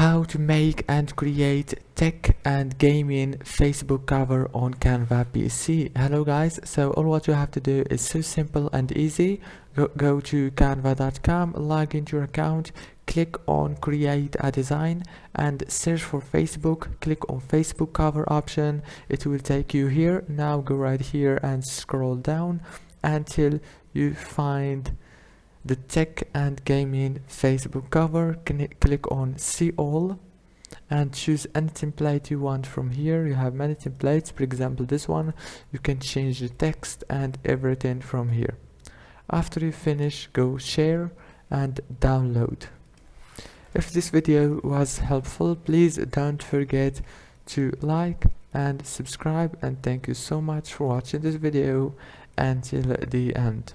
how to make and create tech and gaming Facebook cover on Canva PC. Hello guys, so all what you have to do is so simple and easy. Go to canva.com, log into your account, click on create a design and search for Facebook. Click on Facebook cover option, it will take you here. Now go right here and scroll down until you find the tech and gaming Facebook cover. Click on see all and choose any template you want from here. You have many templates, for example this one. You can change the text and everything from here. After you finish, go share and download. If this video was helpful, please don't forget to like and subscribe, and thank you so much for watching this video until the end.